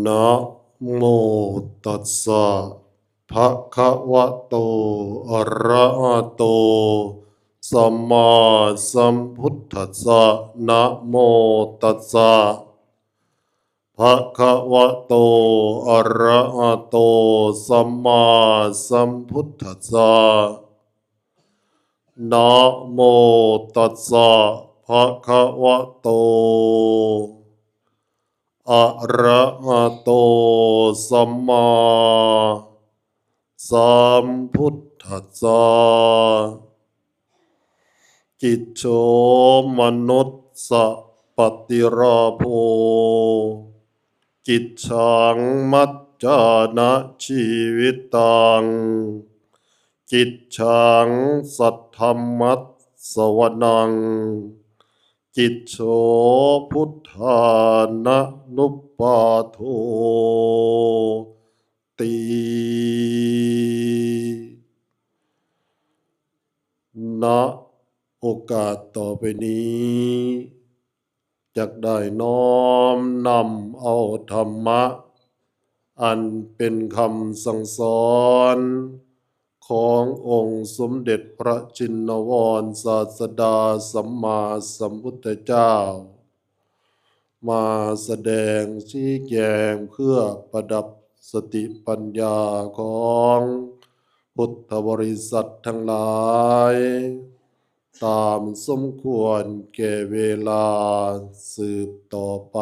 นะโมตัสสะภะคะวะโตอะระหะโตสัมมาสัมพุทธัสสะนะโมตัสสะภะคะวะโตอะระหะโตสัมมาสัมพุทธัสสะนะโมตัสสะภะคะวะโตอะระหะโตสัมมาสัมพุทธัสสะกิจโฉมนุสสะปฏิราโภกิจฉังมัจจานะชีวิตังกิจฉังสัทธัมมัสสวนังกิจโฉพุทธานะนุปปาโทติณโอกาสต่อไปนี้จักได้น้อมนำเอาธรรมะอันเป็นคำสั่งสอนขององค์สมเด็จพระจินวรศาสดาสัมมาสัมพุทธเจ้ามาแสดงชี้แจงเพื่อประดับสติปัญญาของพุทธบริษัททั้งหลายตามสมควรแก่เวลาสืบต่อไป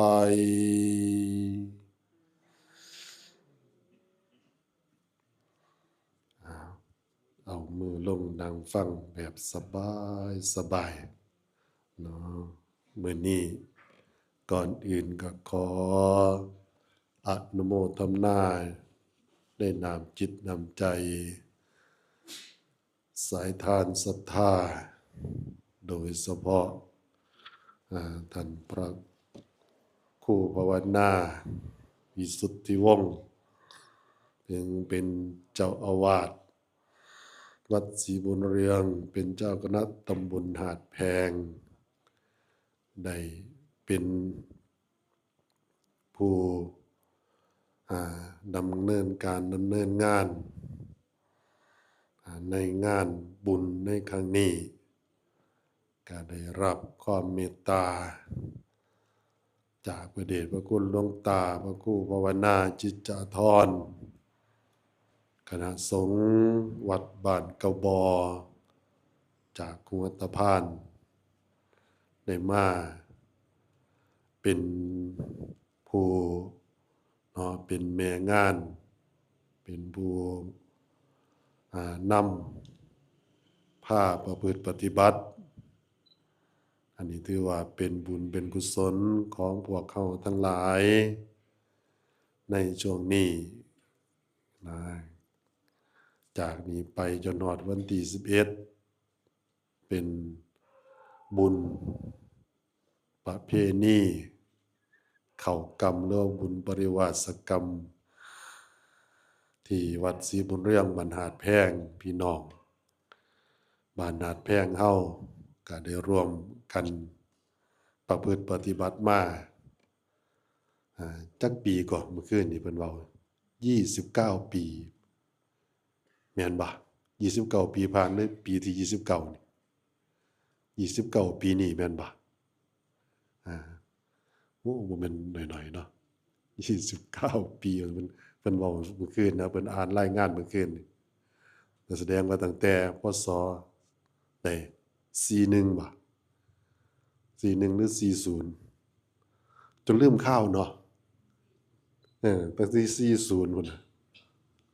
เอามือลงนั่งฟังแบบสบายสบายเนาะมื้อนี้ก่อนอื่นก็ขออนุโมทนาได้นำจิตนำใจสายทานศรัทธาโดยเฉพาะท่านพระครูภาวนาวิสุทธิวงศ์เป็นเจ้าอาวาสวัดศรีบุญเรืองเป็นเจ้าคณะตำบลหาดแพงได้เป็นผู้ดำเนินงานในงานบุญในครั้งนี้ก็ได้รับความเมตตาจากพระเดชพระคุณหลวงตาพระครูภาวนาจิตจาธรคณะสงฆ์วัดบ้านเกาบอจากกรุงอัตตพานได้มาเป็นผู้เป็นแม่งานเป็นผู้นำพาประพฤติปฏิบัติอันนี้ถือว่าเป็นบุญเป็นกุศลของพวกเขาทั้งหลายในช่วงนี้นะจากนี้ไปจนถึงวันที่11เป็นบุญประเพณีเข้ากรรมหรือบุญปริวาสกรรมที่วัดศรีบุญเรืองบ้านหาดแพงพี่น้องบ้านหาดแพงเฮาก็ได้ร่วมกันประพฤติปฏิบัติมาจักปีก่อนเมื่อคืนนี่เพิ่นเว้า29ปีแม่นบ่29ปีผ่านเลยปีที่29นี่29ปีนี่แม่นบ่โอ้บ่แม่นน้อยๆเนาะ29ปีเพิ่นเว้าเมื่อคืนนะเพิ่นอ่านรายงานเมื่อคืนนี่ก็แสดงว่าตั้งแต่พศใด41บ่41หรือ40จนลืมข้าวเนาะตั้งแต่40พุ่นน่ะ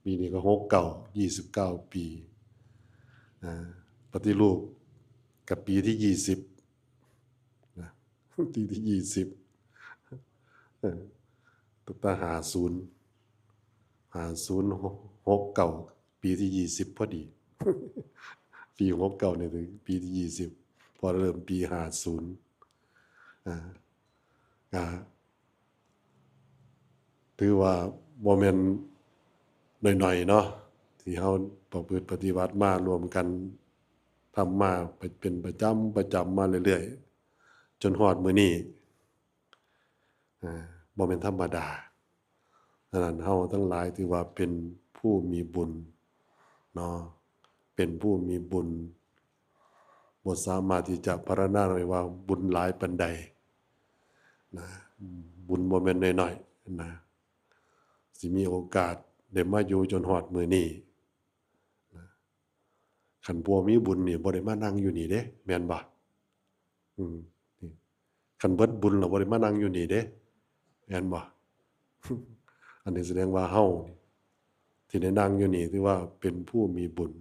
ปีนี้ก็69 29ปีปฏิรูปกับปีที่20นะปีที่20ตั้งแต่5069ปีที่20พอดีปี69เนี่ยถึงปีที่20พอเริ่มปี50ถือว่าบ่แม่นน้อยๆเนาะที่เฮาประพฤติปฏิบัติมารวมกันทำมาเป็นประจำมาเรื่อยๆจนฮอดมื้อนี้บ่แม่นธรรมดา ฉะนั้นเฮาทั้งหลายถือว่าเป็นผู้มีบุญเนาะเป็นผู้มีบุญบ่สามารถที่จะพรรณนาได้ว่าบุญหลายปานใดนะบุญบ่แม่นน้อยๆนะสิมีโอกาสได้มาอยู่จนฮอดมื้อนี้คันบ่มีบุญนี่บ่ได้มานั่งอยู่นี่เด้แม่นบ่อืมนี่คันเบิดบุญแล้วบ่ได้มานั่งอยู่นี่เด้แม่นบ่ อันนี้แสดงว่าเฮาที่ได้นั่งอยู่นี่ถือว่าเป็นผู้มีบุญ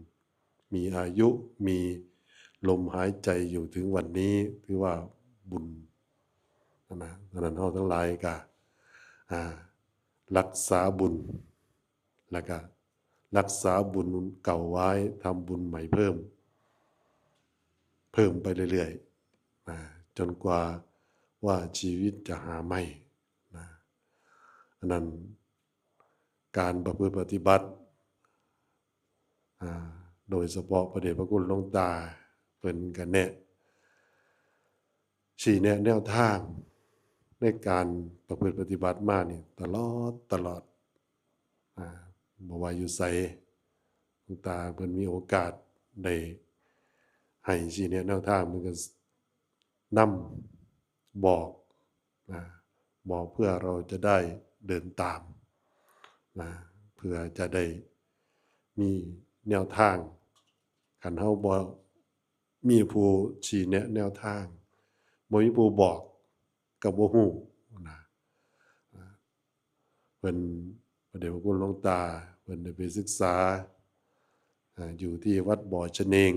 มีอายุมีลมหายใจอยู่ถึงวันนี้ถือว่าบุญนะฉะนั้นเฮาทั้งหลายก็รักษาบุญแล้วก็รักษาบุญเก่าไว้ทำบุญใหม่เพิ่มไปเรื่อยๆนะจนกว่าว่าชีวิตจะหาไม่นะอันนั้นการประพฤติปฏิบัติโดยเฉพาะพระเดชพระคุณหลวงตาเพิ่นก็แนะชี้แนะแนวทางในการประพฤติปฏิบัติมานี่ตลอดบ่ว่าอยู่ไสหลวงตาเพิ่นมีโอกาสได้ให้ชี้แนะแนวทางมันก็นำบอกบอกเพื่อเราจะได้เดินตามเพื่อจะได้มีแนวทางคันเฮาบ่มีผู้ชี้แนะแนวทางบ่มีผู้บอกก็บ่ฮู้นะเพิ่นพระเดชพระคุณหลวงตาเพิ่นได้ไปศึกษาอยู่ที่วัดบ่อชะเนง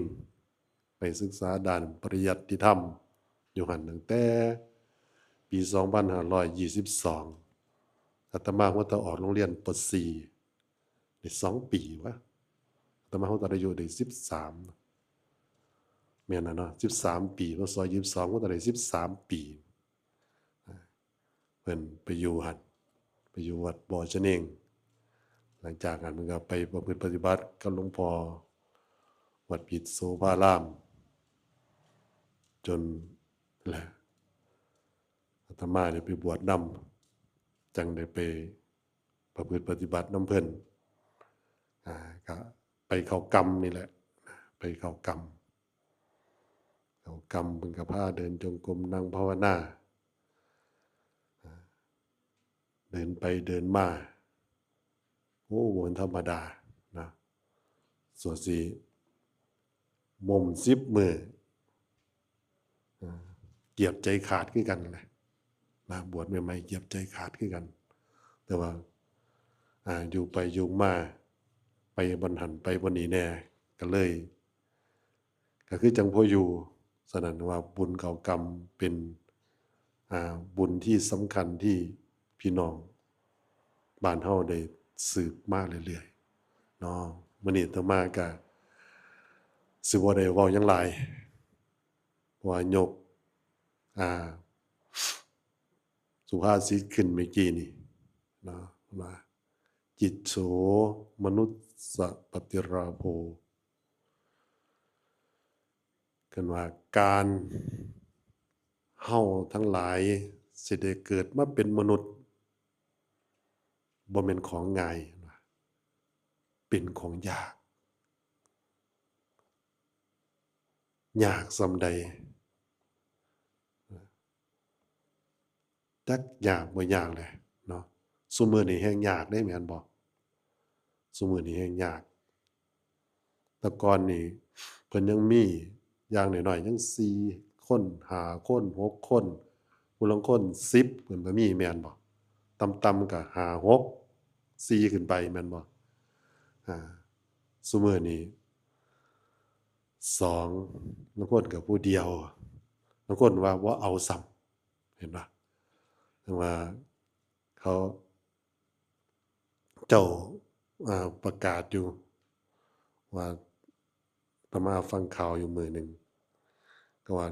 ไปศึกษาด้านปริยัติธรรมอยู่หั่นตั้งแต่ปี2522อาตมาว่าจะออกโรงเรียนป .4 ได้2 ปีวะอาตมาว่าจะได้อยู่ได้13แม่นน่ะเนาะ13 ปีพศ22ว่าจะได้13 ปีเพิ่นไปอยู่หั่นไปอยู่วัดบ่อชะเนงหลังจากนั้นมันก็ไปประพฤติปฏิบัติกับหลวงพ่อวัดปิดโสภารามจนแหละอาตมาได้ไปบวชนำจังได้ไปประพฤติปฏิบัตินำเพิ่นก็ไปเข้ากรรมนี่แหละไปเข้ากรรมเพิ่นก็พาเดินจงกรมนั่งภาวนาเดินไปเดินมาโอ้บ่ธรรมดานะส่วนสิมุม10 มื้อเกียบใจขาดคือกันแหละนะบวชใหม่ๆเกียบใจขาดคือกันแต่ว่าอยู่ไปอยู่มาไปบ่หันไปบ่นี่แน่ก็เลยก็คือจังพออยู่ฉะนั้นว่าบุญเก่ากรรมเป็นบุญที่สำคัญที่พี่น้องบ้านเฮาได้สืบมาเรื่อยๆเนาะมื้อนี้อาตมาก็สิบ่ได้เว้าหยังหลายเพราะว่ายกสุภาษิตขึ้นเมื่อกี้นี่เนาะว่าจิตโสมนุสสปฏิราโภกันว่าการเฮาทั้งหลายสิได้เกิดมาเป็นมนุษย์บ่แม่นของง่ายเป็นของยากส่ำใดจักยากบ่ยากแหละเนาะซุมื้อนี้แฮ่งยากได้แม่นบ่ซุมื้อนี้แฮ่งยากแต่ก่อนนี่เพิ่นยังมีอย่างน้อยๆยัง4 คน5 คน6 คนผู้ลางคน10เพิ่นก็มีแม่นบ่ต่ำๆก็5 6 4ขึ้นไปแม่นบ่ซุมื้อนี้2บางคนก็ผู้เดียวบางคนว่าบ่เอาซ้ำเห็นบ่แต่ว่าเขาเจ้าประกาศอยู่ว่าอาตมาฟังข่าวอยู่มื้อหนึ่งก็ว่า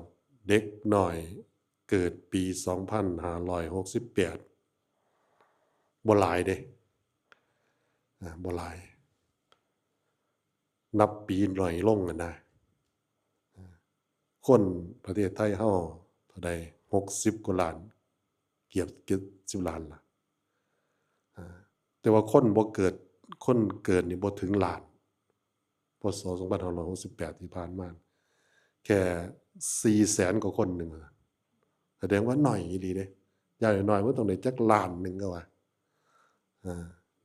เด็กน้อยเกิดปี2568บ่หลายเด้บ่หลายนับปีน้อยลงอะนะคนประเทศไทยเฮาเท่าใด60 กว่าล้านเกือบ70 ล้านล่ะ แต่ว่าคนบ่เกิดคนเกิดนี่บ่ถึงล้านพศ2568ที่ผ่านมาแค่400,000กว่าคนหนึงแสดงว่าน้อยอีหลีเด้อย่างน้อยๆมันต้องได้จักล้านหนึงก็ว่า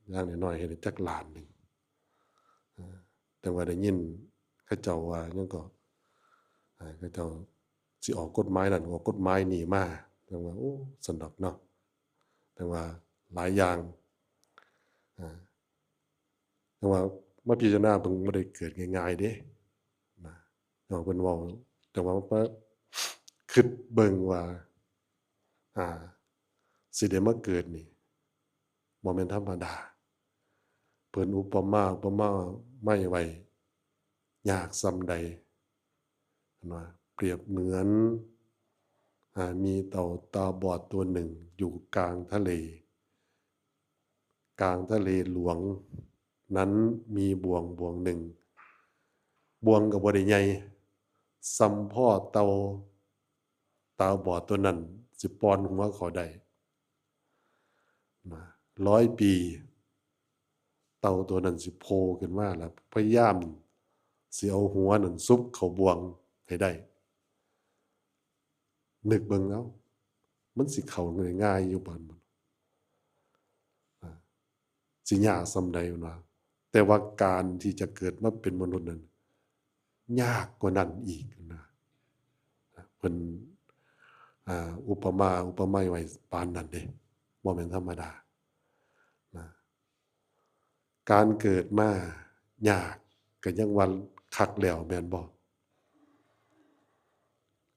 อย่างน้อยๆให้ได้จักล้านหนึงแต่ว่าได้ยินเขาเจ้าว่าหยังก็เขาเจ้าสิออกกฎหมายนั่นออกกฎหมายนี่มาแต่ว่าโอ้สนดอกเนาะแต่ว่าหลายอย่างแต่ว่ามาพิจารณาเบิ่งบ่ได้เกิดง่ายๆเด้นะเพิ่นเว้าแต่ว่าคิดเบิ่งว่าสิได้มาเกิดนี่บ่แม่นธรรมดาเพิ่นอุปมาไม่ไว้ยากส่ำใดว่าเปรียบเหมือนมีเต่าตาบอดตัวหนึ่งอยู่กลางทะเลหลวงนั้นมีบ่วงหนึ่งบ่วงก็บ่ได้ใหญ่ส่ำพ่อเต่าตาบอดตัวนั้นสิป้อนหัวเขาได้100 ปีเต่าตัวนั้นสิโผล่ขึ้นมาแล้วพยายามสิเอาหัวนั่นซุกเข้าบ่วงให้ได้นึกเบิ่งแล้วมันสิเข้าง่ายๆอยู่บ่สิยากส่ำใดวะแต่ว่าการที่จะเกิดมาเป็นมนุษย์นั้นยากกว่านั้นอีกนะเพิ่นอุปไมยไว้ปานนั้นเด้บ่แม่นธรรมดานะการเกิดมายากก็ยังว่าคักแล้วแม่นบ่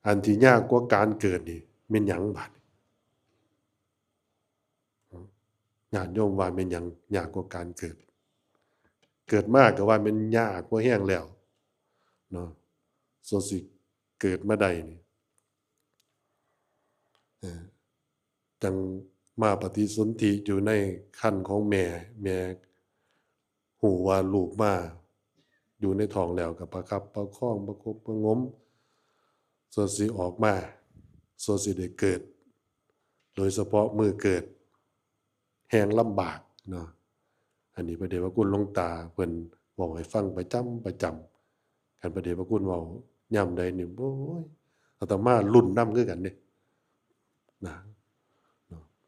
อันที่ยากกว่าการเกิดนี่แม่นหยังบัดญาติโยมว่าแม่นหยังยากกว่าการเกิดมาก็ว่าแม่นยากกว่าแฮงแล้วเนาะส่วนสิเกิดมาได้นี่จังมาปฏิสนธิอยู่ในครรภ์ของแม่ฮู้ว่าลูกมาอยู่ในท้องแล้วก็ประคับประคองประคบประหงมส่วนสิออกมาส่วนสิได้เกิดโดยเฉพาะมื้อเกิดแฮงลำบากเนาะอันนี้พระเดชพระคุณหลวงตาเพิ่นเว้าให้ฟังประจำคันพระเดชพระคุณเว้ายามใดนี่โอ้ยอาตมาลุ้นนำคือกันเด้นะ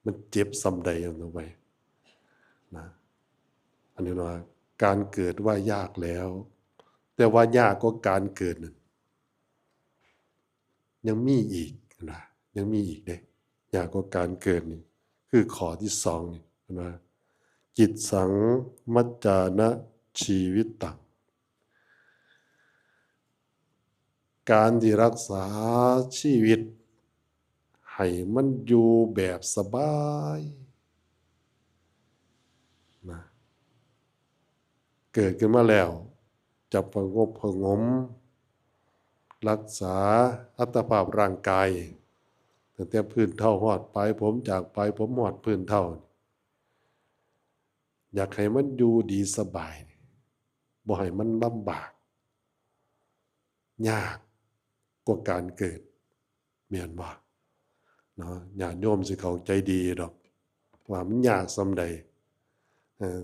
มันเจ็บส่ำใดเอาไว้นะอันนี้ว่าการเกิดว่ายากแล้วแต่ว่ายากกว่าการเกิดนั่นยังมีอีกนะยังมีอีกเด้ยากกว่าการเกิดนี่คือข้อที่2นี่เห็นว่าจิตสังมัจจานะชีวิตตังการที่รักษาชีวิตให้มันอยู่แบบสบายนะเกิดขึ้นมาแล้วจะประงบประหงมรักษาอัตภาพร่างกายตั้งแต่พื้นเท่าหอดปลายผมจากปลายผมหอดพื้นเท่าอยากให้มันอยู่ดีสบายบ่ให้มันลำบากยากกว่าการเกิดแม่นบ่เนาะญาติโยมสิเข้าใจดีดอกว่ามันยากส่ำใด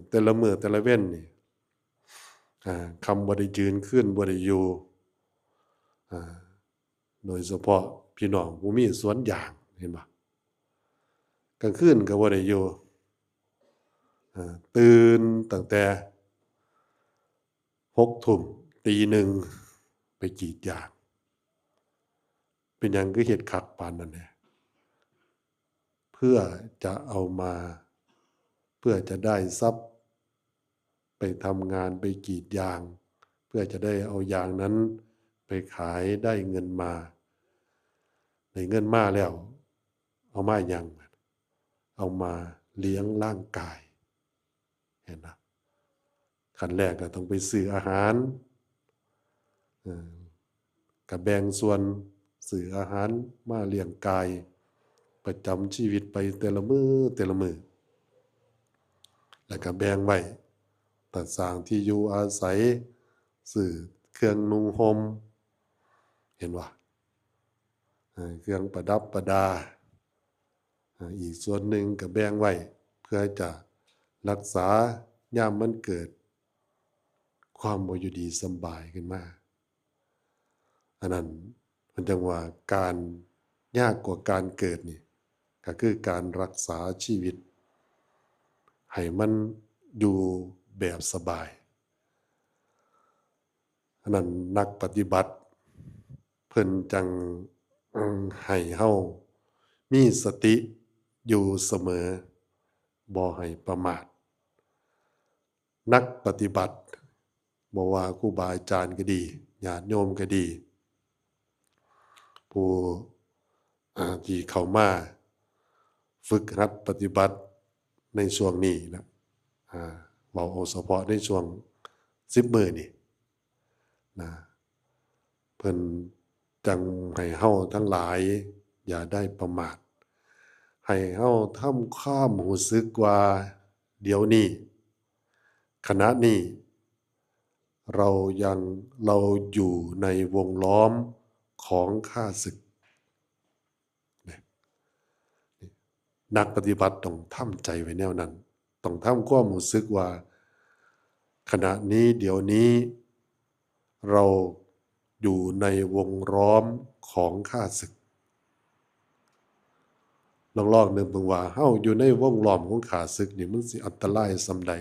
แต่ละมื้อแต่ละเว้นนี่คำบ่ได้ยืนขึ้นบ่ได้อยู่โดยเฉพาะพี่น้องผู้มีสวนยางเห็นบ่กลางคืนก็บ่ได้อยู่ตื่นตั้งแต่6 ทุ่มตีหนึ่งไปกรีดยางเป็นหยังคือเฮ็ดคักปานนั้นแหละเพื่อจะเอามาเพื่อจะได้ทรัพย์ไปทำงานไปกรีดยางเพื่อจะได้เอายางนั้นไปขายได้เงินมาได้เงินมาแล้วเอามาหยังเอามาเลี้ยงร่างกายเห็นนะขั้นแรกก็ต้องไปซื้ออาหารก็แบ่งส่วนซื้ออาหารมาเลี้ยงกายประจำชีวิตไปแต่ละมื้อแล้วก็แบ่งไว้ตัดสร้างที่อยู่อาศัยซื้อเครื่องนุ่งห่มเห็นบ่เครื่องประดับประดาอีกส่วนหนึ่งก็แบ่งไว้เพื่อจะ รักษายามมันเกิดความบ่อยู่ดีสำบายขึ้นมาอันนั้นมันจังว่าการยากกว่าการเกิดนี่ก็คือการรักษาชีวิตให้มันอยู่แบบสบายอันนั้นนักปฏิบัติเพิ่นจังให้เฮามีสติอยู่เสมอบ่ให้ประมาทนักปฏิบัติบ่ว่าครูบาอาจารย์ก็ดีญาติโยมก็ดีผู้ที่เข้ามาฝึกหัดปฏิบัติในช่วงนี้นะเว้าเอาเฉพาะในช่วง10มื้อนี่นะเพิ่นจังให้เฮาทั้งหลายอย่าได้ประมาทให้เฮาทำความรู้สึกว่าเดี๋ยวนี้ขณะนี้เราอยู่ในวงล้อมของข้าศึกนักปฏิบัติต้องทำใจไว้แนวนั้นต้องทำความรู้สึกว่าขณะนี้เดี๋ยวนี้เราอยู่ในวงล้อมของข้าศึกลองนึกเบิ่งว่าเฮาอยู่ในวงล้อมของข้าศึกนี่มันสิอันตรายส่ำใด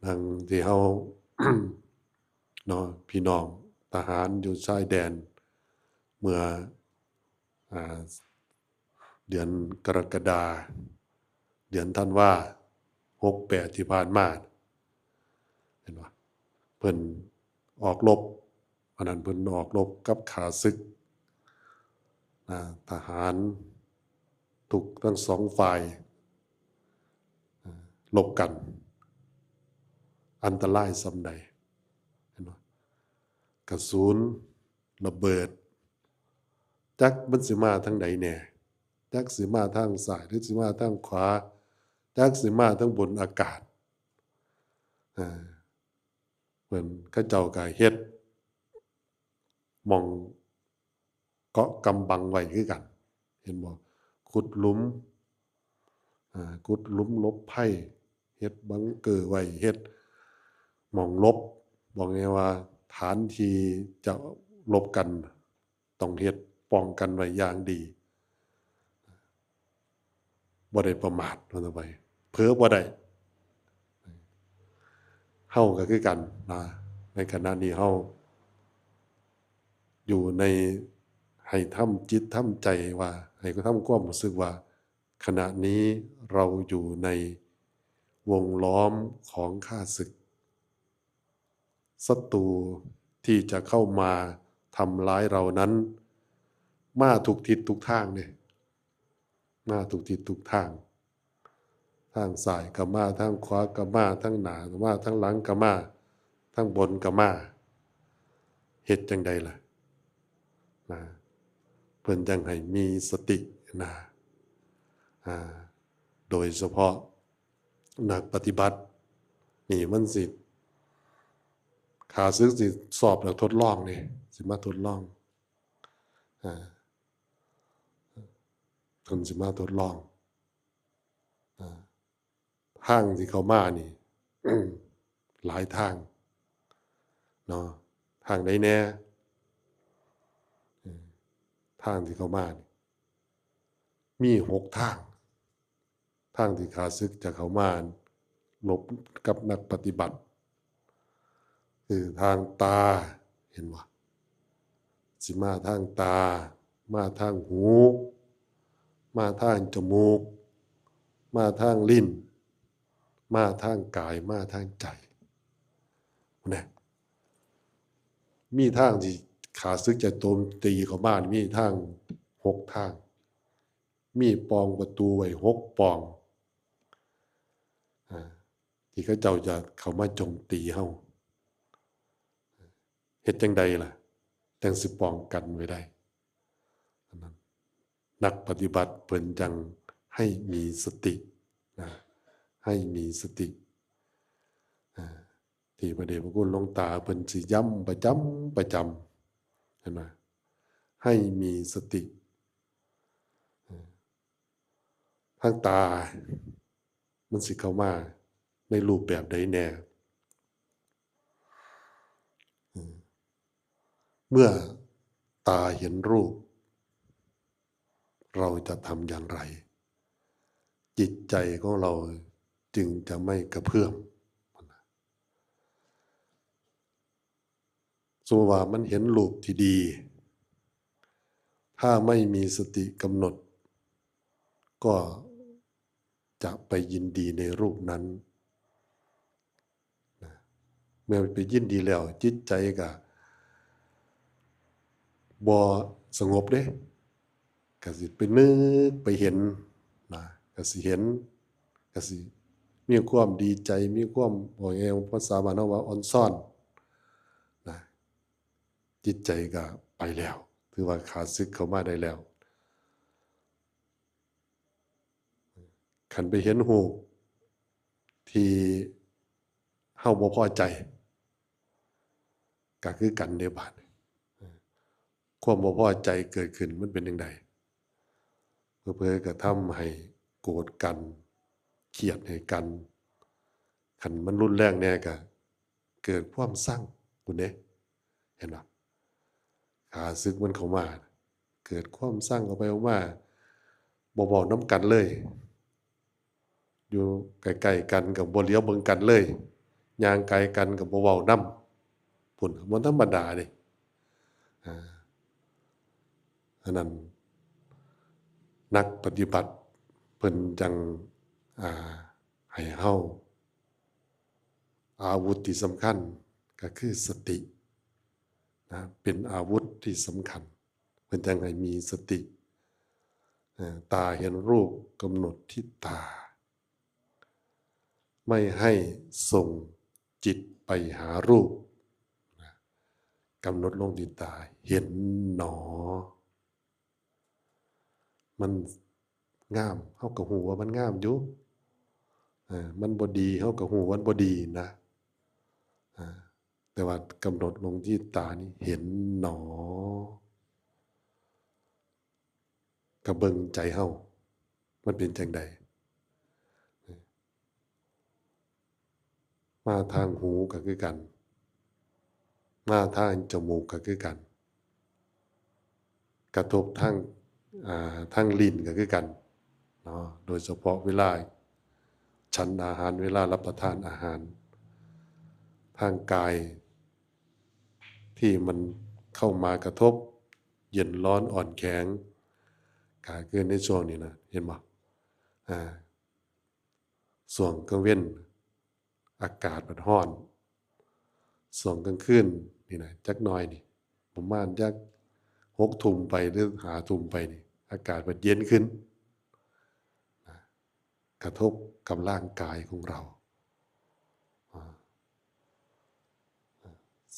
ดังที่เฮา เนาะพี่น้องทหารอยู่ชายแดนเมื่อเดือนกรกฎาเดือนธันวา68ที่ผ่านมาเห็นบ่เพิ่นออกรบอันนั้นเพิ่นออกรบกับข้าศึกทหารทุกทั้งสองฝ่ายรบกันอันตรายส่ำใดเห็นบ่กระสุนระเบิดจักมันสิมาทางใดแน่จักสิมาทางซ้ายหรือสิมาทางขวาจักสิมาทางบนอากาศเพิ่นเขาเจ้าก็เฮ็ดหม้องเกาะกำบังไว้คือกันเห็นบ่ขุดหลุมหลบภัยเฮ็ดบังเกอร์ไว้เฮ็ดหม้องหลบบอกไงว่าฐานที่จะลบกันต้องเฮ็ดป้องกันไว้อย่างดีบ่ได้ประมาทว่าซั่นไปเผลอบ่ได้เฮาก็คือกันนะในขณะนี้เฮาอยู่ในให้ทำจิตทำใจว่าให้ทำความรู้สึกว่าขณะนี้เราอยู่ในวงล้อมของข้าศึกศัตรูที่จะเข้ามาทำร้ายเรานั้นมาทุกทิศทุกทางเนี่ยมาทุกทิศทุกทางทางซ้ายก็มาทางขวาก็มาทางหน้าก็มาทางหลังก็มาทางบนก็มาเฮ็ดจังใดล่ะนะเพิ่นจังให้มีสตินะโดยเฉพาะนักปฏิบัตินี่มันสิขาซึกสิสอบแล้วทดลองนี่สิมาทดลองเพิ่นสิมาทดลองทางที่เขามานี่ หลายทางเนาะทางใดแน่ทางที่เขามานี่มี6ทางทางที่ข้าศึกจะเข้ามาลบกับนักปฏิบัติคือทางตาเห็นบ่สิมาทางตามาทางหูมาทางจมูกมาทางลิ้นมาทางกายมาทางใจนะมีทางที่ข้าศึกจะโจมตีเข้ามามีทาง6ทางมีปองประตูไว้6ปองที่เขาเจ้าจะเข้ามาโจมตีเฮาเฮ็ดจังใดล่ะจังสิป้องกันไว้ได้นักปฏิบัติเพิ่นจังให้มีสตินะให้มีสติที่พระเดชพระคุณหลวงตาเพิ่นสิย้ำประจำเห็นไหมให้มีสติทางตา มันสิเข้ามาในรูปแบบใดแน่เมื่อตาเห็นรูปเราจะทำอย่างไรจิตใจของเราจึงจะไม่กระเพื่อมสมมติว่ามันเห็นรูปที่ดีถ้าไม่มีสติกำหนดก็จะไปยินดีในรูปนั้นเมื่อไปยินดีแล้วจิตใจก็บ่สงบเด้ก็สิไปนึกไปเห็นนะก็สิเห็นก็สิมีความดีใจมีความบ่แง่ภาษาบ้านเฮาว่าอ่อนซ่อนนะจิตใจก็ไปแล้วถือว่าขาดศึกเข้ามาได้แล้วคันไปเห็นรูปที่เฮาบ่พอใจก็คือกันในบาดความบ่พอใจเกิดขึ้นมันเป็นจังไดเพื่อๆก็ทำให้โกรธกันเครียดให้กันคันมันรุนแรงแน่ก็เกิดความซังพุ่นเด้เห็นบ่ข้าศึกมันเข้ามาเกิดความซังเอาไปเอามาบ่เว้านำกันเลยอยู่ใกล้ๆกันก็บ่เหลียวเบิ่งกันเลยย่างไกลกันก็บ่เว้านำพุ่นบ่ธรรมดาเด้อันนั้นนักปฏิบัติเพิ่นจังให้เฮาอาวุธที่สำคัญก็คือสตินะเป็นอาวุธที่สำคัญเพิ่นจังให้มีสติตาเห็นรูปกำหนดที่ตาไม่ให้ส่งจิตไปหารูปกำหนดลงที่ตาเห็นหนอมันงามเฮาก็ฮู้ว่ามันงามอยู่มันบ่ดีเฮาก็ฮู้ว่ามันบ่ดีนะแต่ว่ากำหนดลงที่ตานี่เห็นหนอก็เบิ่งใจเฮามันเป็นจังใดมาทางหูก็คือกันมาทางจมูกก็คือกันกระทบทางลิ้นก็คือกันเนาะโดยเฉพาะเวลาฉันอาหารเวลารับประทานอาหารทางกายที่มันเข้ามากระทบเย็นร้อนอ่อนแข็งก็คือในช่วงนี้นะเห็นบ่ช่วงกลางเว้นอากาศมันร้อนช่วงกลางคืนนี่นะจักหน่อยนี่ประมาณจัก6 ทุ่มไปหรือ5 ทุ่มไปนี่อากาศมันเย็นขึ้นกระทบกับร่างกายของเรา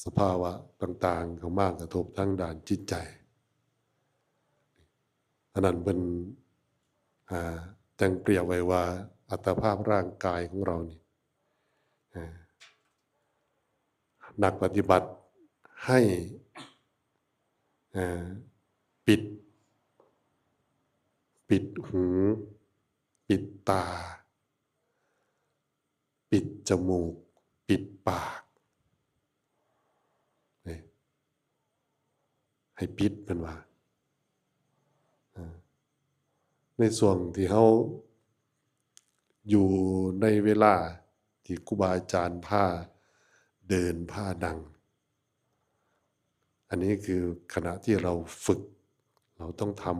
สภาวะต่างๆเข้ามากระทบทางด้านจิตใจอันนั้นเป็นจังเปรียบไว้ว่าอัตภาพร่างกายของเรานี่นักปฏิบัติให้ปิดหูปิดตาปิดจมูกปิดปากให้ปิดเป็นว่าในส่วนที่เขาอยู่ในเวลาที่ครูบาอาจารย์ผ้าเดินผ้าดังอันนี้คือขณะที่เราฝึกเราต้องทำ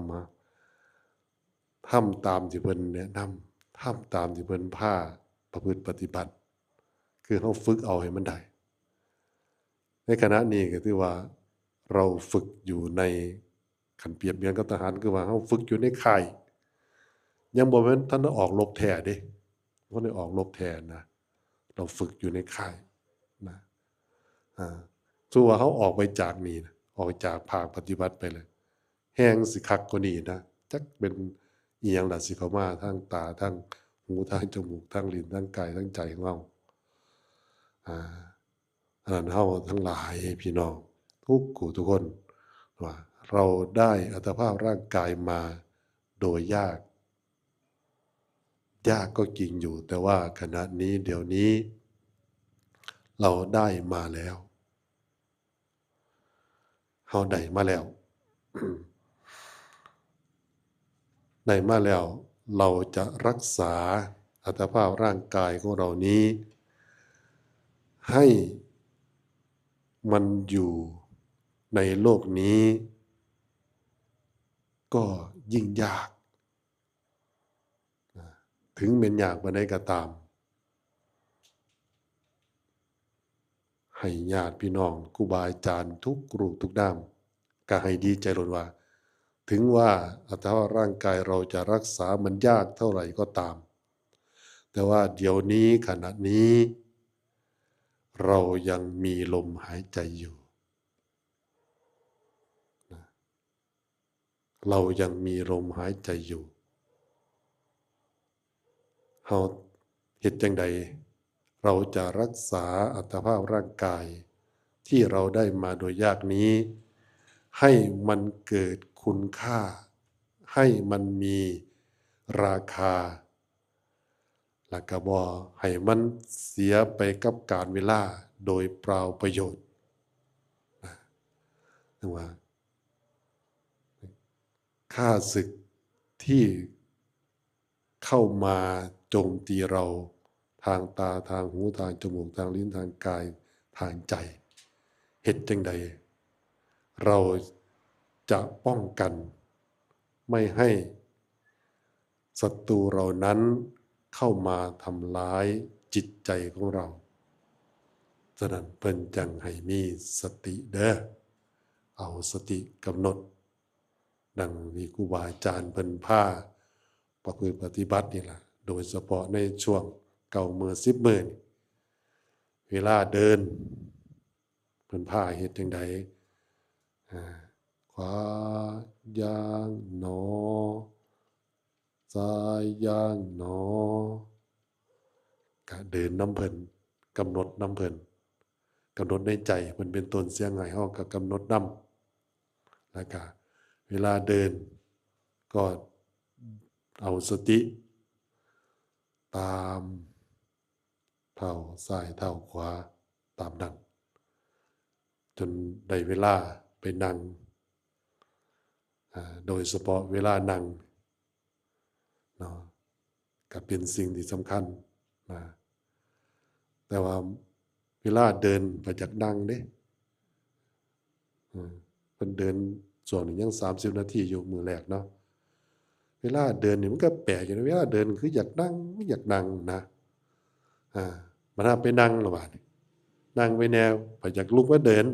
ตามที่เพิ่นแนะนำทำตามที่เพิ่นผ้าประพฤติปฏิบัติคือเขาฝึกเอาให้มันได้ในขณะนี้ก็ถือว่าเราฝึกอยู่ในขันเปรียบเทียบกับทหารคือว่าเขาฝึกอยู่ในค่ายยังบ่แม่นท่านได้ออกรบแท้เด้บ่ได้ออกรบแท้นะเราฝึกอยู่ในค่ายนะสู้ว่าเขาออกไปจากนี่นะออกจากภาคปฏิบัติไปเลยแห้งสิคักกว่านี้นะจักเป็นอีหยังล่ะสิเข้ามาทางตาทางหูทางจมูกทางลิ้นทางกายทางใจของเราอันนั้นเฮาทั้งหลายพี่น้องทุกคนว่าเราได้อัตภาพร่างกายมาโดยยาก ยากก็จริงอยู่แต่ว่าขณะนี้เดี๋ยวนี้เราได้มาแล้วเราได้มาแล้ว ได้มาแล้วเราจะรักษาอัตภาพร่างกายของเรานี้ให้มันอยู่ในโลกนี้ก็ยิ่งยากถึงเป็นยากมาได้ก็ตามให้ญาติพี่น้องครูบาอาจารย์ทุกรูปทุกด้านก็ให้ดีใจล้นว่าถึงว่าอัตภาพร่างกายเราจะรักษามันยากเท่าไหร่ก็ตามแต่ว่าเดี๋ยวนี้ขณะนี้เรายังมีลมหายใจอยู่เรายังมีลมหายใจอยู่เฮาเฮ็ดจังใดเราจะรักษาอัตภาพร่างกายที่เราได้มาโดยยากนี้ให้มันเกิดคุณค่าให้มันมีราคาและก็บ่ให้มันเสียไปกับกาลเวลาโดยเปล่าประโยชน์นะว่าข้าศึกที่เข้ามาโจมตีเราทางตาทางหูทางจมูกทางลิ้นทางกายทางใจเฮ็ดจังใดเราจะป้องกันไม่ให้ศัตรูเรานั้นเข้ามาทำร้ายจิตใจของเราฉะนั้นเพิ่นจังให้มีสติเด้อเอาสติกำหนดดังที่ครูบาอาจารย์เพิ่นพาประพฤติปฏิบัตินี่ล่ะโดยเฉพาะในช่วง9 มื้อ10 มื้อเวลาเดินเพิ่นพาเฮ็ดจังใดขวาย่างหนอซ้ายย่างหนอก็เดินนำเพิ่นกำหนดนำเพิ่นกำหนดในใจเพิ่นเป็นต้นเสียงให้เฮาก็กำหนดนำแล้วก็เวลาเดินก็เอาสติตามเท้าซ้ายเท้าขวาตามนั้นจนได้เวลาไปนั่งโดยเฉพาะเวลานั่งเนาะก็เป็นสิ่งที่สำคัญนะแต่ว่าเวลาเดินไปจากนั่งเด้เพิ่นเดินส่วนหนึ่งยัง30 นาทีอยู่มื้อแรกเนาะเวลาเดินนี่มันก็แปลกอยู่นะเวลาเดินคืออยากนั่งไม่อยากนั่งนะมันน่าไปนั่งระบาดนี้นั่งไปแนวไปอยากลุกมาเดิน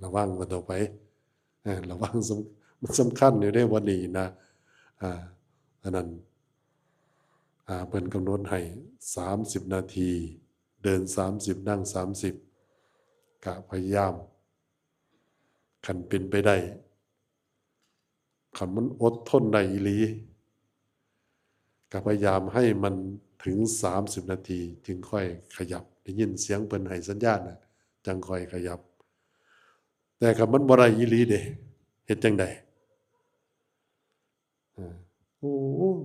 ระวังกันต่อไประวังมันสำคัญอยู่ได้วันนี้นะอันนั้นเพิ่นกำหนดให้30 นาทีเดิน30นั่ง30กะพยายามคันเป็นไปได้คันมันอดทนได้อีหลีก็พยายามให้มันถึง30 นาทีจึงค่อยขยับได้ยินเสียงเพิ่นให้สัญญาณน่ะจังค่อยขยับแต่คันมันบ่ได้อีหลีเด้เฮ็ดจังได๋โอ้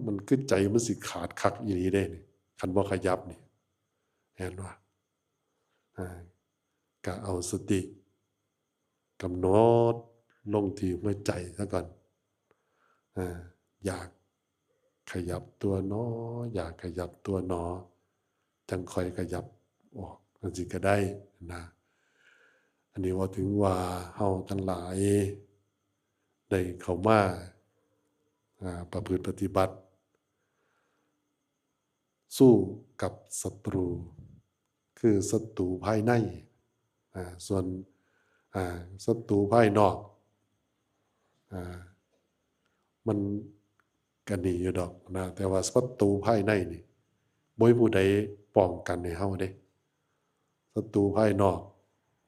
มันคือใจมันสิขาดคักอีหลีเด้นี่คันบ่ขยับนี่เห็นบ่ก็เอาสติกำหนดลงที่หัวใจซะก่อนอยากขยับตัวหนออยากขยับตัวหนอจังค่อยขยับออกจังสิก็ได้นะอันนี้ว่าถึงว่าเฮาทั้งหลายได้เข้ามาประพฤติปฏิบัติสู้กับศัตรูคือศัตรูภายในส่วนศัตรูภายนอกมันก็ดีอยู่ดอกนะแต่ว่าศัตรูภายในนี่บ่มีผู้ใดป้องกันให้เฮาเด้ศัตรูภายนอก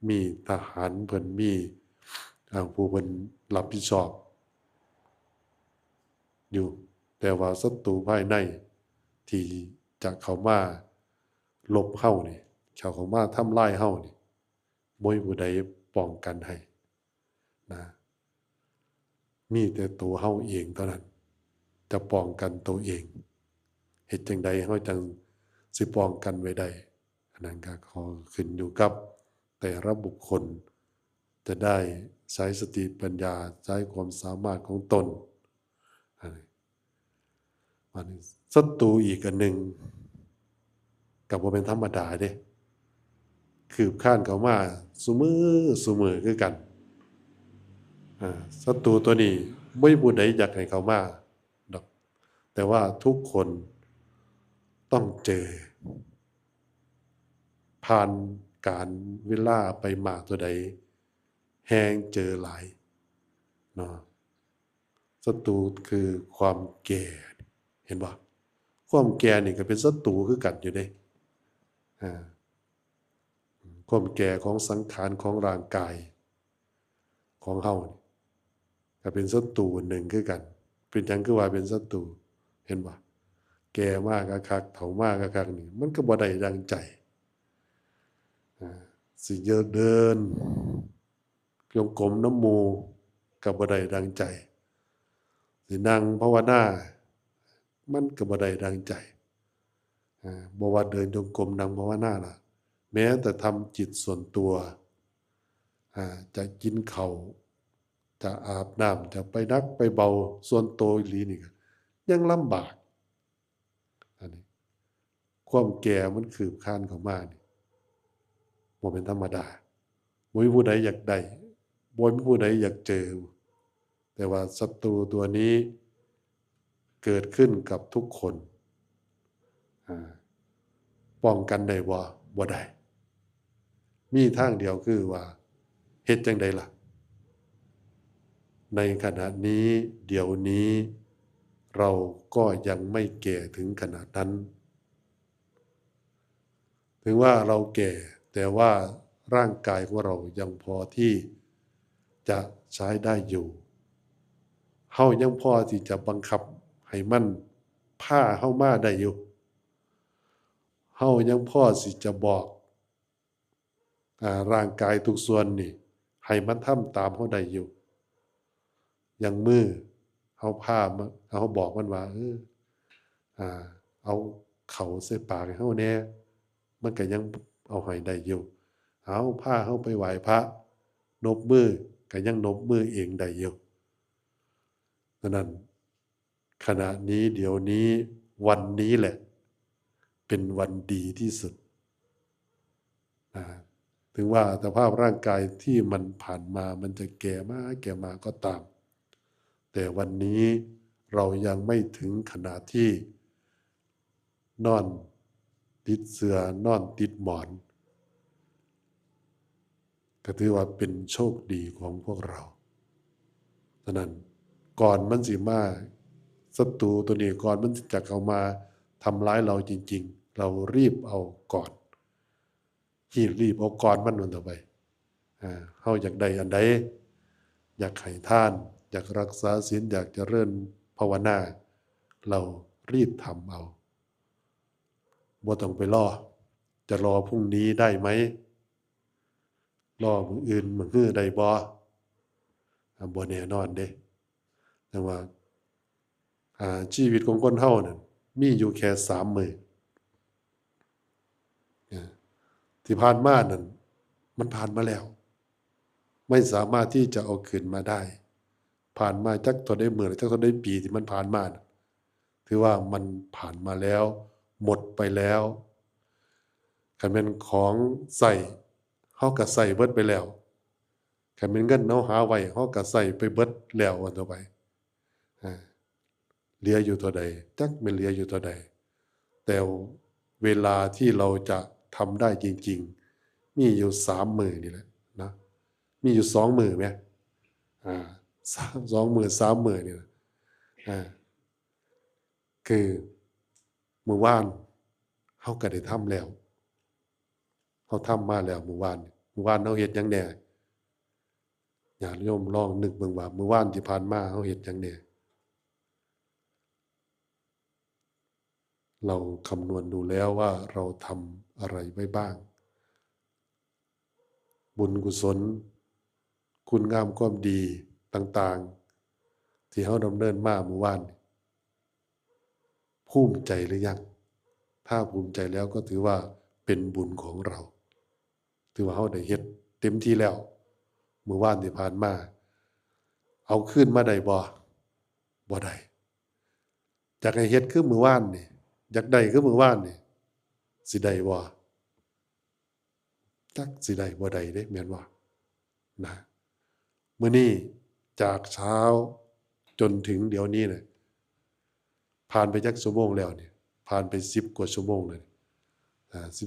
มีทหารเพิ่นมีผู้เพิ่นรับผิดชอบอยู่แต่ว่าศัตรูภายในที่จะเข้ามาลบเฮานี่เข้ามาทำลายเฮานี่บ่มีผู้ใดป้องกันให้นะมีแต่ตัวเฮาเองเท่านั้น จะป้องกันตัวเองเฮ็ดจังใดเฮาจังสิป้องกันไว้ได้อันนั้นก็ขอขึ้นอยู่กับแต่ละบุคคลจะได้ใช้สติปัญญาใช้ความสามารถของตนอันนี้มันศัตรูอีกอันหนึ่งก็บ่เป็นธรรมดาเด้คืบคลานเข้ามาซุมื้อคือกันศัตรูตัวนี้บ่มีผู้ใดอยากให้เข้ามาดอกแต่ว่าทุกคนต้องเจอผ่านการเวลาไปมากตัวใดแฮงเจอหลายเนาะศัตรูคือความแก่เห็นบ่ความแก่นี่ก็เป็นศัตรูคือกันอยู่เด้อ่าความแก่ของสังขารของร่างกายของเฮานี่ก็เป็นศัตรูหนึ่งคือกันเป็นหยังคือว่าเป็นศัตรูเห็นบ่แก่มากคักๆเฒ่ามากคักๆนี่มันก็บ่ได้ดังใจสิเดินจงกรมน้ำหมู่ก็บ่ได้ดังใจสินั่งภาวนามันก็บ่ได้ดังใจบ่ว่าเดินจงกรมนั่งภาวนาล่ะแม้แต่ทำจิตส่วนตัวจะกินข้าวจะอาบน้ำจะไปนักไปเบาส่วนตัวอีหลีนี่ก็ยังลำบากอันนี้ความแก่มันคืบคลานเข้ามานี่บ่เป็นธรรมดาบ่มีผู้ใดอยากได้บ่มีผู้ใดอยากเจอแต่ว่าศัตรูตัวนี้เกิดขึ้นกับทุกคนป้องกันได้บ่ได้มีทางเดียวคือว่าเฮ็ดจังใดล่ะในขณะนี้เดี๋ยวนี้เราก็ยังไม่แก่ถึงขนาดนั้นถึงว่าเราแก่แต่ว่าร่างกายของเรายังพอที่จะใช้ได้อยู่เฮายังพอที่จะบังคับให้มันพาเฮามาได้อยู่เฮายังพอสิจะบอกร่างกายทุกส่วนนี่ให้มันทำตามเฮาได้อยู่อย่างมือเฮาพาเฮาบอกมันว่าเอาเข้าใส่ปากให้เฮาแหน่มันก็ยังเอาให้ได้อยู่เอาพาเฮาไปไหว้พระนบมือก็ยังนบมือเองได้อยู่ฉะนั้นขณะนี้เดี๋ยวนี้วันนี้แหละเป็นวันดีที่สุดถึงว่าสภาพร่างกายที่มันผ่านมามันจะแก่มาก็ตามแต่วันนี้เรายังไม่ถึงขนาดที่นอนติดเสื่อนอนติดหมอนก็ถือว่าเป็นโชคดีของพวกเราฉะนั้นก่อนมันสิมาศัตรูตัวนี้ก่อนมันจะเข้ามาทำร้ายเราจริงๆเรารีบเอาก่อนรีบเอาก่อนมันต่อไปเฮาอยากได้อันใดอยากให้ทานอยากรักษาศีลอยากเจริญภาวนาเรารีบทำเอาบ่ต้องไปรอจะรอพรุ่งนี้ได้ไหมรอมื้ออื่นมื้อฮื้อได้บ่แน่นอนเด้แต่ว่าชีวิตของคนเฮานั่นมีอยู่แค่3มื้อที่ผ่านมานั่นมันผ่านมาแล้วไม่สามารถที่จะเอาคืนมาได้ผ่านมาจักเท่าใดมื้อจักเท่าใดปีที่มันผ่านมาถือว่ามันผ่านมาแล้วหมดไปแล้วคันแม่นของใช้เฮาก็ใช้เบิดไปแล้วคันแม่นเงินเฮาหาไว้เฮาก็ใช้ไปเบิดแล้วว่าต่อไปเหลืออยู่เท่าใดจักแม่นเหลืออยู่เท่าใดแต่เวลาที่เราจะทำได้จริงๆมีอยู่3มื้อนี่แหละนะมีอยู่2มื้อแหม2มื้อ3มื้อนี่ล่ะคือมื้อวานเฮาก็ได้ทำแล้วเฮาทำมาแล้วมื้อวานเฮาเฮ็ดหยังแหน่ญาติโยมลองนึกเบิ่งว่ามื้อวานที่ผ่านมาเฮาเฮ็ดหยังแหน่เราคำนวณดูแล้วว่าเราทำอะไรไว้บ้างบุญกุศลคุณงามความดีต่างๆที่เฮาดำเนินมามื้อวาน ภูมิใจหรือยังถ้าภูมิใจแล้วก็ถือว่าเป็นบุญของเราถือว่าเราได้เฮ็ดเต็มที่แล้วมื้อวานที่ผ่านมาเอาคืนมาได้บ่ได้อยากให้เฮ็ดคือมื้อวานนี่อยากได้คือมื้อวานนี่สิได้บ่จักสิได้บ่ได้เด้แม่นบ่นะมื้อนี้จากเช้าจนถึงเดี๋ยวนี้เนี่ยผ่านไปจักชั่วโมงแล้วเนี่ยผ่านไป10กว่าชั่วโมงเลย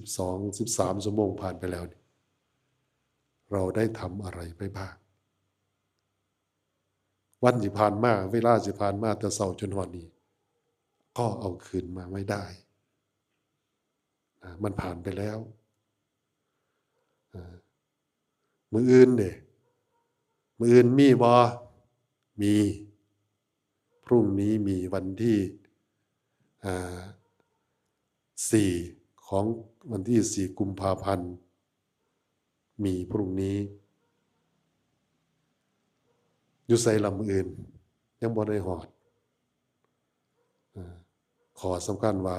12 13ชั่วโมงผ่านไปแล้วนี่เราได้ทำอะไรไปบ้างวันที่ผ่านมาเวลาที่ผ่านมาแต่เช้าจนฮอดนี้ก็เอาคืนมาไม่ได้มันผ่านไปแล้วมื้ออื่นเด้มื้ออื่นมีบ่มีพรุ่งนี้มีวันที่4ของวันที่4กุมภาพันธ์มีพรุ่งนี้อยู่ไสลำอื่นยังบ่ได้ฮอดขอสำคัญว่า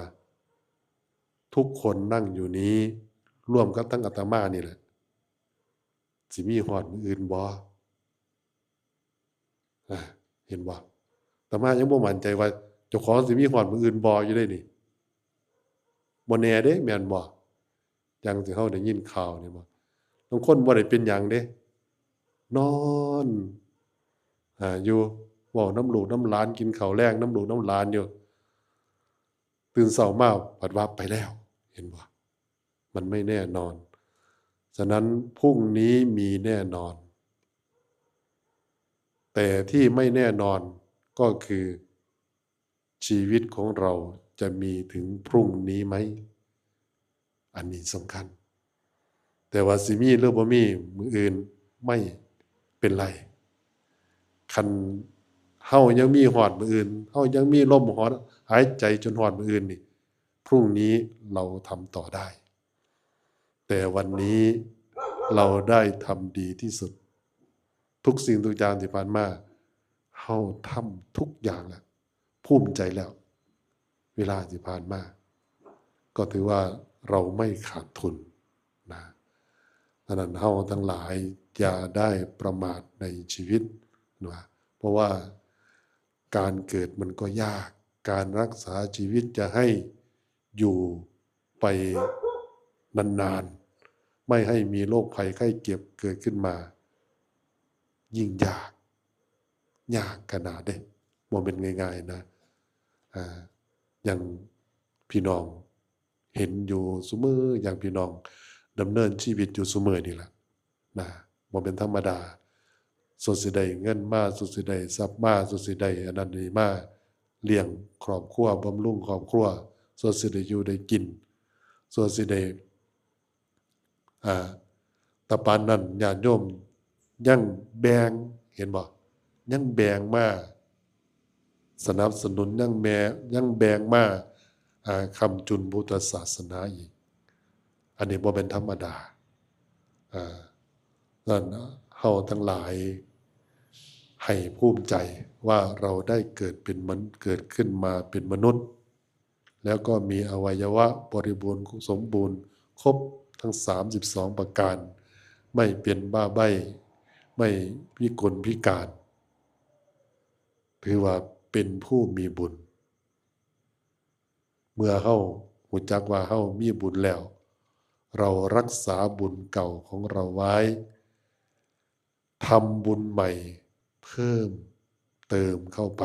ทุกคนนั่งอยู่นี้ร่วมกับทั้งอาตมานี่แหละสิมีฮอดมื้ออื่นบ่เห็นบ่อาตมายังบ่มั่นใจว่าเจ้าของสิมีฮอดมื้ออื่นบ่อยู่เด้นี่บ่แน่เด้แม่นบ่อย่างที่เฮาได้ยินข่าวนี่บ่บางคนบ่ได้เป็นหยังเด้นอนอยู่เว้าน้ำลูกน้ำหลานกินข้าวแลงน้ำลูกน้ำหลานอยู่ตื่นเช้ามาผัดว่าไปแล้วเห็นบ่มันไม่แน่นอนฉะนั้นพรุ่งนี้มีแน่นอนแต่ที่ไม่แน่นอนก็คือชีวิตของเราจะมีถึงพรุ่งนี้ไหมอันนี้สำคัญแต่ว่าสิมีหรือบ่มีมื้ออื่นไม่เป็นไรคันเฮายังมีฮอดมื้ออื่นเฮายังมีลมหายใจจนฮอดมื้ออื่นนี่พรุ่งนี้เราทำต่อได้แต่วันนี้เราได้ทำดีที่สุดทุกสิ่งทุกอย่างที่ผ่านมาเฮาทำทุกอย่างแล้วภูมิใจแล้วเวลาที่ผ่านมาก็ถือว่าเราไม่ขาดทุนนะฉะนั้นเฮาทั้งหลายอย่าได้ประมาทในชีวิตนะเพราะว่าการเกิดมันก็ยากการรักษาชีวิตจะให้อยู่ไปนานๆไม่ให้มีโรคภัยไข้เจ็บเกิดขึ้นมายิ่งยากขนาดเด้บ่เป็นง่ายๆนะอย่างพี่น้องเห็นอยู่ซุมื้ออย่างพี่น้องดำเนินชีวิตอยู่ซุมื้อนี่ล่ะนะบ่เป็นธรรมดาสุดสิได้เงินมาสุดสิได้ทรัพย์มาสุดสิได้อันนั้นนี่มาเลี้ยงครอบครัวบำรุงครอบครัวสุดสิได้อยู่ได้กินสุดสิได้ตะปานนั้นญาติโยมยังแบ่งเห็นบ่ยังแบ่งมาสนับสนุนยังแบ่งมาคำจุนพุทธศาสนาอีกอันนี้บ่เป็นธรรมดานั่นเฮาทั้งหลายให้ภูมิใจว่าเราได้เกิดขึ้นมาเป็นมนุษย์แล้วก็มีอวัยวะบริบูรณ์สมบูรณ์ครบทั้ง32ประการไม่เป็นบ้าใบ้ไม่พิกลพิการถือว่าเป็นผู้มีบุญเมื่อเฮารู้จักว่าเฮามีบุญแล้วเรารักษาบุญเก่าของเราไว้ทำบุญใหม่เพิ่มเติมเข้าไป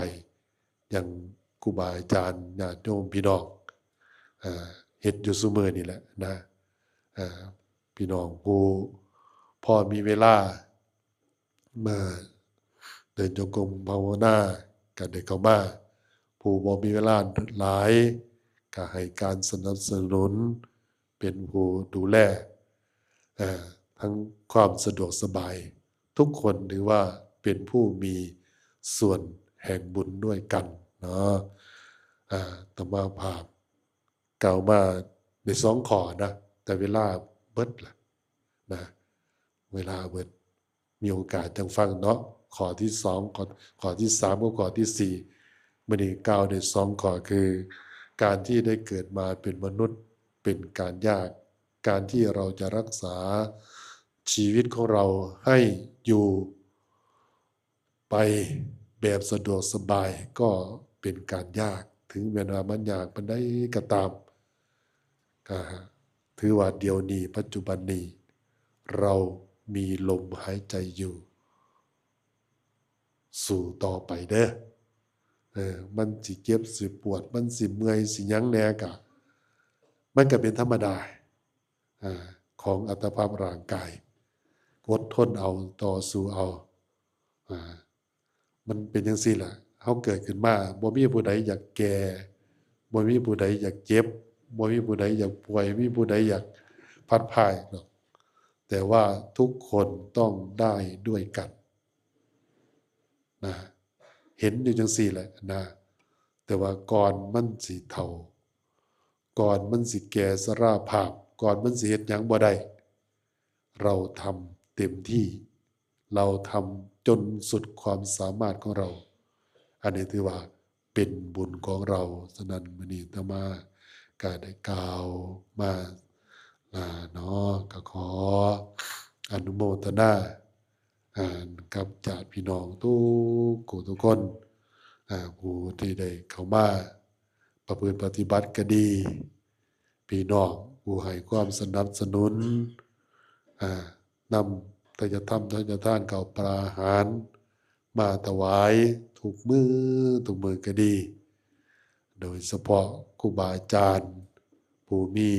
อย่างครูบาอาจารย์ญาติโยมพี่น้องเฮ็ดอยู่ซุมื้อนี่แหละนะพี่น้องผู้พอมีเวลามาเดินจงกรมภาวนาก็ได้เข้ามาผู้บ่มีเวลาหลายก็ให้การสนับสนุนเป็นผู้ดูแลทั้งความสะดวกสบายทุกคนถือว่าเป็นผู้มีส่วนแห่งบุญด้วยกันเนาะตมาภาพกล่าวมาใน2ข้อนะแต่เวลาเบิดล่ะนะเวลาเบิดมีโอกาสจังฟังเนาะข้อที่2ข้อที่3กับข้อที่4มื้อนี้กล่าวได้2ข้อคือ การที่ได้เกิดมาเป็นมนุษย์เป็นการยากการที่เราจะรักษาชีวิตของเราให้อยู่ไปแบบสะดวกสบายก็เป็นการยากถึงเวลามันยากมันได้ก็ตามก็ถือว่าเดี๋ยวนี้ปัจจุบันนี้เรามีลมหายใจอยู่สู่ต่อไปเด้อมันสิเจ็บสิปวดมันสิเมื่อยสิยั้งแหน่กะมันก็เป็นธรรมดาของอัตภาพร่างกายอดทนเอาต่อสู้เอามันเป็นจังซี่ล่ะเฮาเกิดขึ้นมาบ่มีผู้ใดอยากแก่บ่มีผู้ใดอยากเจ็บบ่มีผู้ใดอยากป่วยบ่มีผู้ใดอยากพัดพรากหรอกแต่ว่าทุกคนต้องได้ด้วยกันนะเห็นอยู่จังซี่แหละนะแต่ว่าก่อนมันสิเฒ่าก่อนมันสิแก่สราภาพก่อนมันสิเฮ็ดหยังบ่ได้เราทำเต็มที่เราทำจนสุดความสามารถของเราอันนี้ถือว่าเป็นบุญของเราฉะนั้นมื้อนี้อาตมาก็ได้กล่าวมาเนาะก็ขออนุโมทนากับญาติพี่น้องทุกคนผู้ที่ได้เข้ามาประพฤติปฏิบัติก็ดีพี่น้องผู้ให้ความสนับสนุนนำทายธรรมทายทานข้าวปลาอาหารมาถวายทุกมือก็ดีโดยเฉพาะครูบาอาจารย์ผู้มี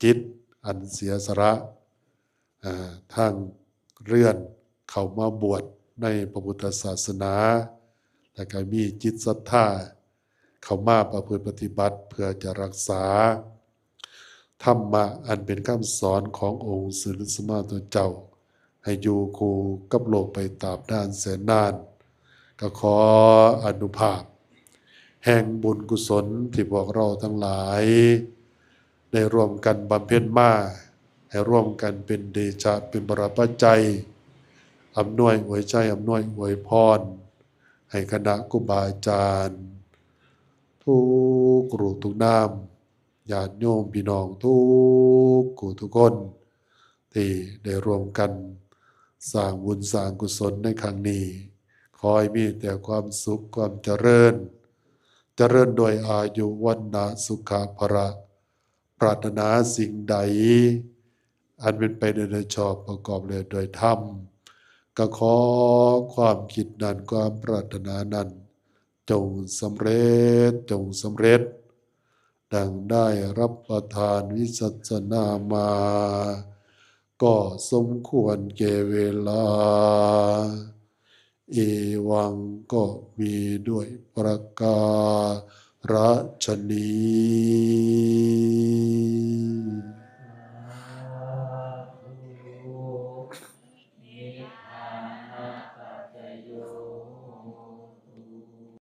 จิตอันเสียสละทางเรื่อนเข้ามาบวชในพระพุทธศาสนาและก็มีจิตศรัทธาเข้ามาประพฤติปฏิบัติเพื่อจะรักษาธรรมะอันเป็นคำสอนขององค์ศิลสมาตุเจ้าให้อยู่คู่กับโลกไปตราบนานแสนนานก็ขออนุภาพแห่งบุญกุศลที่พวกเราทั้งหลายได้ร่วมกันบำเพ็ญมาให้ร่วมกันเป็นเดชะเป็นบารปัจจัยอำนวยอวยใจอำนวยอวยพรให้คณะครูบาอาจารย์ทุกรูปทุกนามญาติโยมพี่น้องทุกคู่ทุกคนที่ได้ร่วมกันสร้างบุญสร้างกุศลในครั้งนี้ขอให้มีแต่ความสุขความเจริญโดยอายุวันนะสุขภระปรารถนาสิ่งใดอันเป็นไปโดยชอบประกอบเลยโดยธรรมก็ขอความคิดนั้นความปรารถนานั้นจงสำเร็จดังได้รับประทานวิสัชนามาก็สมควรแก่เวลาเอวังก็มีด้วยประกาศชนี